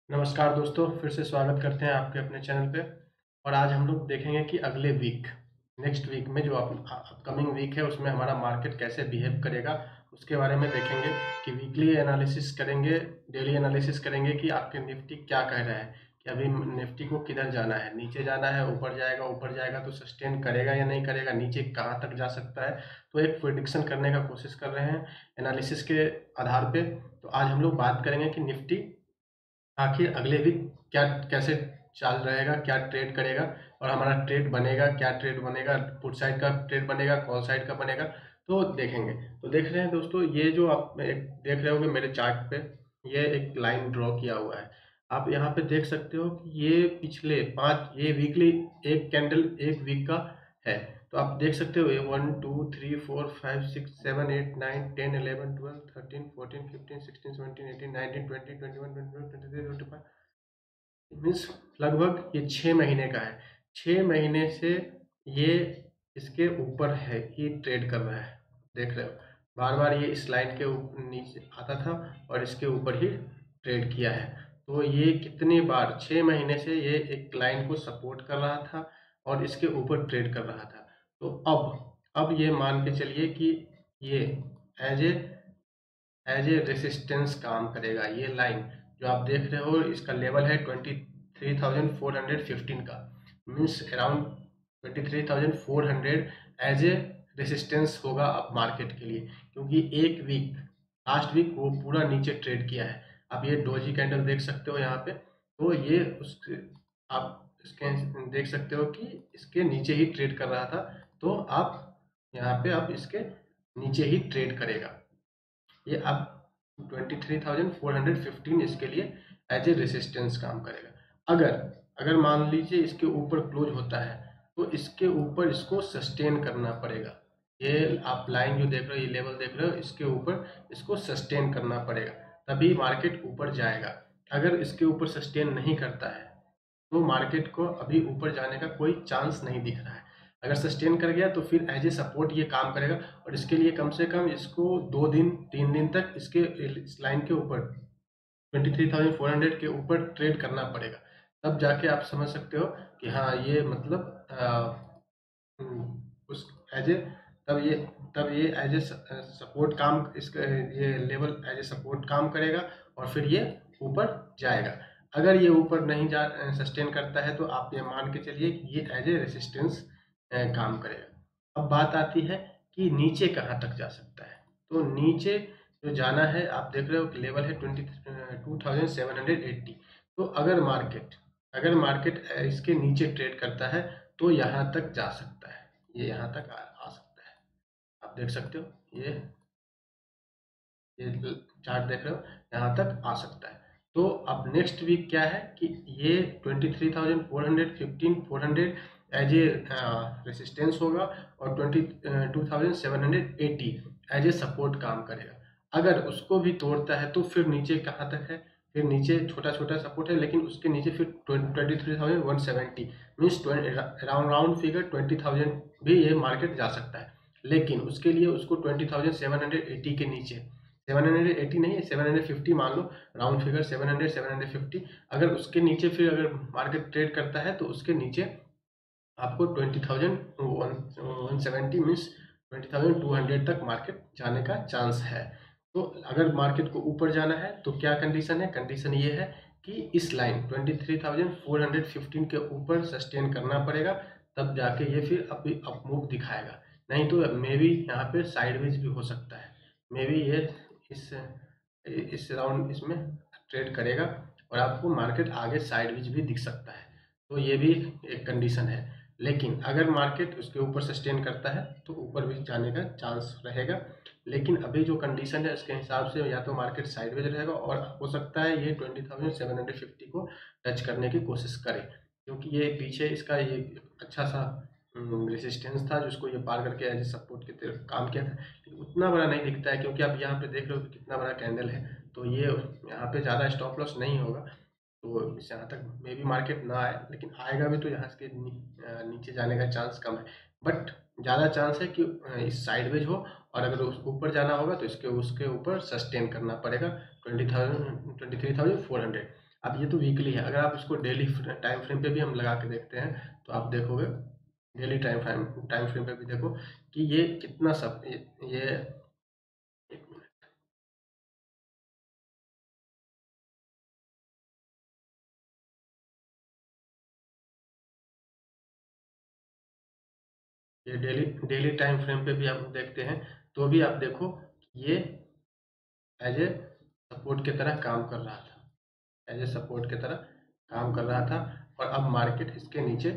नमस्कार दोस्तों, फिर से स्वागत करते हैं आपके अपने चैनल पे। और आज हम लोग देखेंगे कि अगले वीक, नेक्स्ट वीक में जो अपकमिंग वीक है उसमें हमारा मार्केट कैसे बिहेव करेगा, उसके बारे में देखेंगे कि वीकली एनालिसिस करेंगे, डेली एनालिसिस करेंगे कि आपके निफ्टी क्या कह रहा है कि अभी निफ्टी को किधर जाना है, नीचे जाना है, ऊपर जाएगा तो सस्टेन करेगा या नहीं करेगा, नीचे कहाँ तक जा सकता है। तो एक प्रिडिक्शन करने का कोशिश कर रहे हैं एनालिसिस के आधार पे। तो आज हम लोग बात करेंगे कि निफ्टी आखिर अगले वीक क्या कैसे चाल रहेगा, क्या ट्रेड करेगा और हमारा ट्रेड बनेगा, क्या ट्रेड बनेगा, पुट साइड का ट्रेड बनेगा, कॉल साइड का बनेगा, तो देखेंगे। तो देख रहे हैं दोस्तों, ये जो आप एक देख रहे होंगे मेरे चार्ट पे, ये एक लाइन ड्रॉ किया हुआ है। आप यहाँ पे देख सकते हो कि ये पिछले पाँच, ये वीकली एक कैंडल एक वीक का है। तो आप देख सकते हो ये 1 2 3 4 5 6 7 8 9 10 11 12 13 14 15 16 17 18 19 20 21 22 23 24 25 मीन्स लगभग ये 6 महीने का है। 6 महीने से ये इसके ऊपर है, ये ट्रेड कर रहा है। देख रहे हो, बार बार ये इस लाइन के नीचे आता था और इसके ऊपर ही ट्रेड किया है। तो ये कितनी बार 6 महीने से ये एक लाइन को सपोर्ट कर रहा था और इसके ऊपर ट्रेड कर रहा था। तो अब ये मान के चलिए कि ये एज ए रेसिस्टेंस काम करेगा। ये लाइन जो आप देख रहे हो, इसका लेवल है 23,415 का, means around 23,400 as a resistance होगा अब मार्केट के लिए। क्योंकि एक वीक, लास्ट वीक वो पूरा नीचे ट्रेड किया है। आप ये डोजी कैंडल देख सकते हो यहाँ पे, तो ये उस आप इसके देख सकते हो कि इसके नीचे ही ट्रेड कर रहा था। तो आप यहाँ पे आप इसके नीचे ही ट्रेड करेगा। ये अब 23,415 इसके लिए एज ए रेसिस्टेंस काम करेगा। अगर अगर मान लीजिए इसके ऊपर क्लोज होता है तो इसके ऊपर इसको सस्टेन करना पड़ेगा। ये आप लाइन जो देख रहे हो, ये लेवल देख रहे हो, इसके ऊपर इसको सस्टेन करना पड़ेगा, तभी मार्केट ऊपर जाएगा। अगर इसके ऊपर सस्टेन नहीं करता है तो मार्केट को अभी ऊपर जाने का कोई चांस नहीं दिख रहा है। अगर सस्टेन कर गया तो फिर एज ए सपोर्ट ये काम करेगा और इसके लिए कम से कम इसको 2 दिन 3 दिन तक इसके इस लाइन के ऊपर 23,400 के ऊपर ट्रेड करना पड़ेगा। तब जाके आप समझ सकते हो कि हाँ, ये मतलब उस एज ए तब ये एज ए सपोर्ट काम, इसका ये लेवल एज ए सपोर्ट काम करेगा और फिर ये ऊपर जाएगा। अगर ये ऊपर नहीं जा सस्टेन करता है तो आप ये मान के चलिए कि ये एज ए रेसिस्टेंस काम करेगा। अब बात आती है कि नीचे कहाँ तक जा सकता है। तो नीचे जो जाना है, आप देख रहे हो कि लेवल है 22,780। तो अगर मार्केट इसके नीचे ट्रेड करता है तो यहाँ तक जा सकता है, ये यहाँ तक आ सकता है। आप देख सकते हो ये चार्ट देख रहे हो, यहाँ तक आ सकता है। तो अब नेक्स्ट वीक क्या है कि ये 23,415 एज ए रेसिस्टेंस होगा और 22,780 एज ए सपोर्ट काम करेगा। अगर उसको भी तोड़ता है तो फिर नीचे कहाँ तक है, फिर नीचे छोटा छोटा सपोर्ट है, लेकिन उसके नीचे फिर 23,170 मीन्स राउंड राउंड फिगर 20,000 भी ये मार्केट जा सकता है। लेकिन उसके लिए उसको 20,780 के नीचे, 780 नहीं, 750 मान लो, राउंड फिगर 700 750, अगर उसके नीचे फिर अगर मार्केट ट्रेड करता है तो उसके नीचे आपको 20,170 मीन्स 20,200 तक मार्केट जाने का चांस है। तो अगर मार्केट को ऊपर जाना है तो क्या कंडीशन है, कंडीशन ये है कि इस लाइन 23,415 के ऊपर सस्टेन करना पड़ेगा, तब जाके ये फिर अभी अप मूव दिखाएगा। नहीं तो मे बी यहाँ पे साइडवेज भी हो सकता है। मे बी ये इस राउंड इसमें ट्रेड करेगा और आपको मार्केट आगे साइडवेज भी दिख सकता है। तो ये भी एक कंडीशन है। लेकिन अगर मार्केट उसके ऊपर सस्टेन करता है तो ऊपर भी जाने का चांस रहेगा। लेकिन अभी जो कंडीशन है उसके हिसाब से या तो मार्केट साइडवेज रहेगा और हो सकता है ये 20,750 को टच करने की कोशिश करे, क्योंकि ये पीछे इसका ये अच्छा सा रेसिस्टेंस था जिसको ये पार करके एज सपोर्ट की तरफ काम किया था। लेकिन उतना बड़ा नहीं दिखता है, क्योंकि आप यहाँ पे देख रहे हो कि कितना बड़ा कैंडल है। तो ये यहाँ पे ज़्यादा स्टॉप लॉस नहीं होगा, तो इस यहाँ तक मे बी मार्केट ना आए, लेकिन आएगा भी तो यहाँ के नीचे जाने का चांस कम है। बट ज़्यादा चांस है कि इस साइडवेज हो और अगर उसको ऊपर जाना होगा तो इसके उसके ऊपर सस्टेन करना पड़ेगा 20,000 23,400। अब ये तो वीकली है, अगर आप इसको डेली टाइम फ्रेम पे भी हम लगा के देखते हैं तो आप देखोगे, डेली टाइम फ्रेम पे भी देखो कि ये कितना सब ये एक मिनट, ये डेली डेली टाइम फ्रेम पे भी हम देखते हैं तो भी आप देखो ये एज ए सपोर्ट की तरह काम कर रहा था, एज ए सपोर्ट की तरह काम कर रहा था, और अब मार्केट इसके नीचे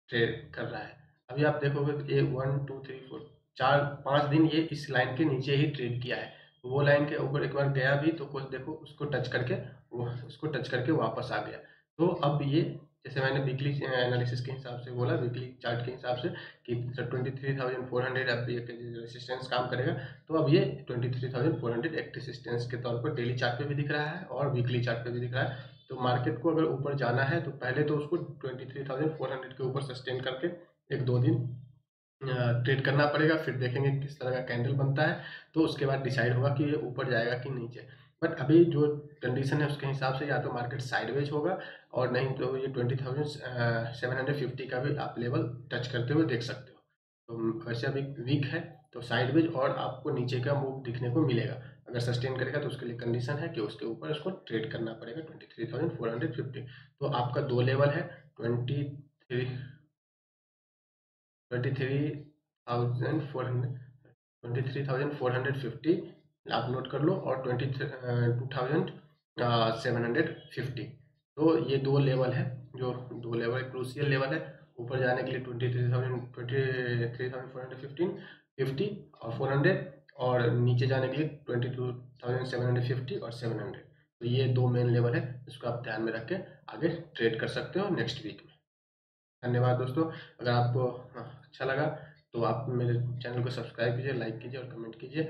ट्रेड कर रहा है। अभी आप देखोगे ये 1 2 3 4 4 5 दिन ये इस लाइन के नीचे ही ट्रेड किया है, वो लाइन के ऊपर एक बार गया भी तो कुछ देखो उसको टच करके, वो उसको टच करके वापस आ गया। तो अब ये, जैसे मैंने वीकली एनालिसिस के हिसाब से बोला, वीकली चार्ट के हिसाब से कि 23,400 अब ये रेसिस्टेंस काम करेगा, तो अब ये 23,400 एक रेजिस्टेंस के तौर पर डेली चार्ट पे भी दिख रहा है और वीकली चार्ट पे भी दिख रहा है। तो मार्केट को अगर ऊपर जाना है तो पहले तो उसको 23,400 के ऊपर सस्टेन करके 1 2 दिन ट्रेड करना पड़ेगा, फिर देखेंगे किस तरह का कैंडल बनता है, तो उसके बाद डिसाइड होगा कि ये ऊपर जाएगा कि नीचे। बट अभी जो कंडीशन है उसके हिसाब से या तो मार्केट साइडवेज होगा, और नहीं तो ये 20,750 का भी आप लेवल टच करते हुए देख सकते हो। तो वैसे अभी वीक है तो साइडवेज और आपको नीचे का मूव दिखने को मिलेगा। अगर सस्टेन करेगा तो उसके लिए कंडीशन है कि उसके ऊपर उसको ट्रेड करना पड़ेगा 23,450। तो आपका 2 लेवल है, 23,450 आप नोट कर लो, और 22,750। तो ये 2 लेवल है, जो 2 लेवल क्रूशियल लेवल है ऊपर जाने के लिए, 23,415 50 और 400, और नीचे जाने के लिए 22,750 और 700। तो ये 2 मेन लेवल है, इसको आप ध्यान में रख के आगे ट्रेड कर सकते हो नेक्स्ट वीक में। धन्यवाद दोस्तों, अगर आपको अच्छा लगा तो आप मेरे चैनल को सब्सक्राइब कीजिए, लाइक कीजिए और कमेंट कीजिए।